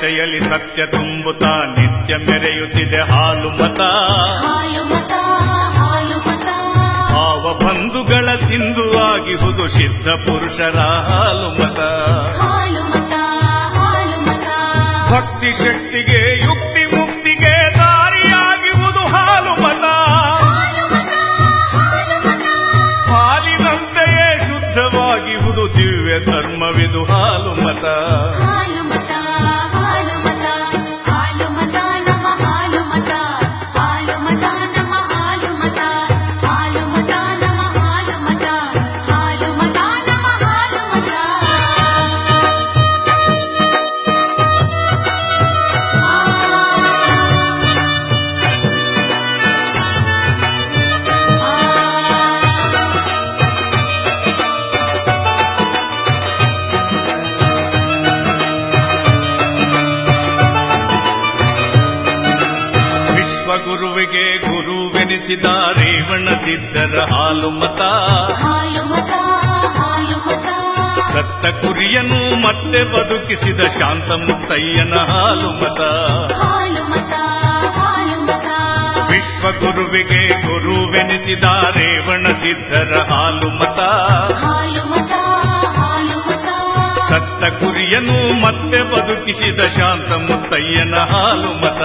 ಹೊಟ್ಟೆಯಲ್ಲಿ ಸತ್ಯ ತುಂಬುತ್ತಾ ನಿತ್ಯ ಮೆರೆಯುತ್ತಿದೆ ಹಾಲು ಮತ. ಭಾವ ಬಂಧುಗಳ ಸಿಂಧುವಾಗಿಹುದು ಸಿದ್ಧ ಪುರುಷರ ಹಾಲು ಮತ. ಭಕ್ತಿ ಶಕ್ತಿಗೆ ಯುಕ್ತಿ ಮುಕ್ತಿಗೆ ದಾರಿಯಾಗಿರುವುದು ಹಾಲು ಮತ. ಹಾಲಿನಂತೆಯೇ ಶುದ್ಧವಾಗಿರುವುದು ದಿವ್ಯ ಧರ್ಮವಿದು ಹಾಲು ಮತ. ಗುರುವಿಗೆ ಗುರುವೆನಿಸಿದ ರೇವಣ ಸಿದ್ಧರ ಹಾಲು ಮತ. ಸತ್ತ ಕುರಿಯನ್ನು ಮತ್ತೆ ಬದುಕಿಸಿದ ಶಾಂತ ಮುತ್ತಯ್ಯನ ಹಾಲು ಮತ. ವಿಶ್ವ ಗುರುವಿಗೆ ಗುರುವೆನಿಸಿದ ರೇವಣ ಸಿದ್ಧರ ಹಾಲು ಮತ. ಸತ್ತ ಕುರಿಯನ್ನು ಮತ್ತೆ ಬದುಕಿಸಿದ ಶಾಂತ ಮುತ್ತಯ್ಯನ ಹಾಲು ಮತ.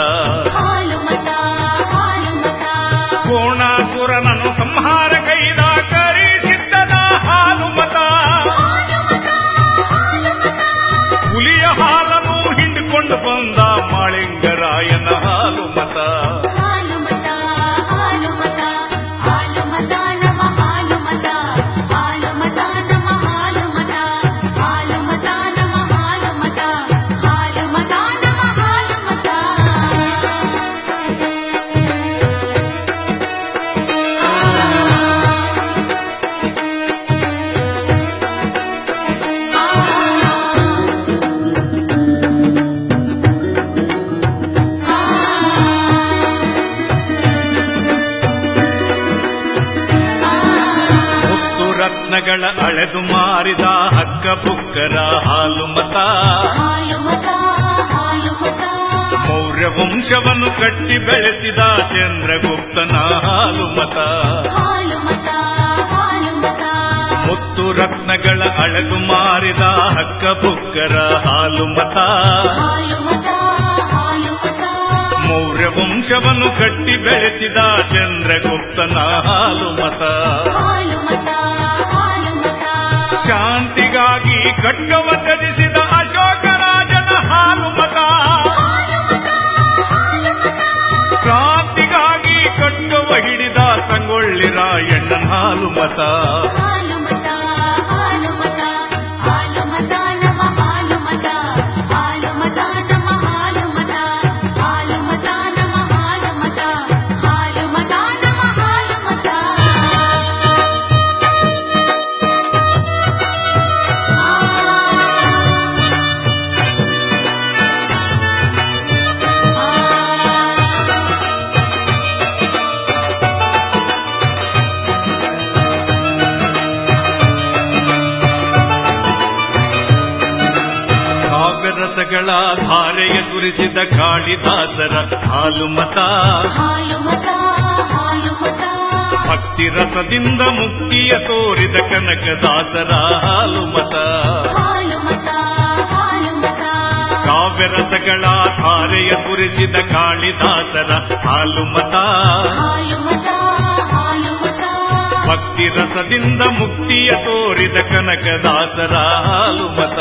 ಕೋಣಾಸುರನನ್ನು ಸಂಹಾರ ಕೈದ ಕರಿಸಿದ್ದನ ಹಾಲು ಮತ. ಹುಲಿಯ ಹಾಲನ್ನು ಹಿಂಡಿಕೊಂಡು ಬಂದ ಮಾಳಿಂಗರಾಯನ ಹಾಲು ಮತ. ರತ್ನಗಳ ಅಳೆದು ಮಾರಿದ ಹಕ್ಕ ಬುಕ್ಕರ ಹಾಲು ಮತ. ಮೌರ್ಯ ವಂಶವನ್ನು ಕಟ್ಟಿ ಬೆಳೆಸಿದ ಚಂದ್ರಗುಪ್ತನ ಹಾಲು ಮತ. ಮುತ್ತು ರತ್ನಗಳ ಅಳೆದು ಮಾರಿದ ಹಕ್ಕ ಬುಕ್ಕರ ಹಾಲು ಮತ. ಮೌರ್ಯ ವಂಶವನ್ನು ಕಟ್ಟಿ ಬೆಳೆಸಿದ ಚಂದ್ರಗುಪ್ತನ ಹಾಲು ಮತ. ಶಾಂತಿಗಾಗಿ ಖಡ್ಗವ ತ್ಯಜಿಸಿದ ಅಶೋಕರಾಜನ ಹಾಲು ಮತ. ಕ್ರಾಂತಿಗಾಗಿ ಖಡ್ಗವ ಹಿಡಿದ ಸಂಗೊಳ್ಳಿ ರಾಯಣ್ಣನ ಹಾಲು ಮತ. ರಸಗಳ ಧಾರೆಯ ಸುರಿಸಿದ ಕಾಳಿದಾಸರ ಹಾಲು ಮತ. ಭಕ್ತಿ ರಸದಿಂದ ಮುಕ್ತಿಯ ತೋರಿದ ಕನಕದಾಸರ ಹಾಲು ಮತ. ಕಾವ್ಯ ರಸಗಳ ಧಾರೆಯ ಸುರಿಸಿದ ಕಾಳಿದಾಸರ ಹಾಲು ಮತ. ಭಕ್ತಿ ರಸದಿಂದ ಮುಕ್ತಿಯ ತೋರಿದ ಕನಕದಾಸರ ಹಾಲು ಮತ.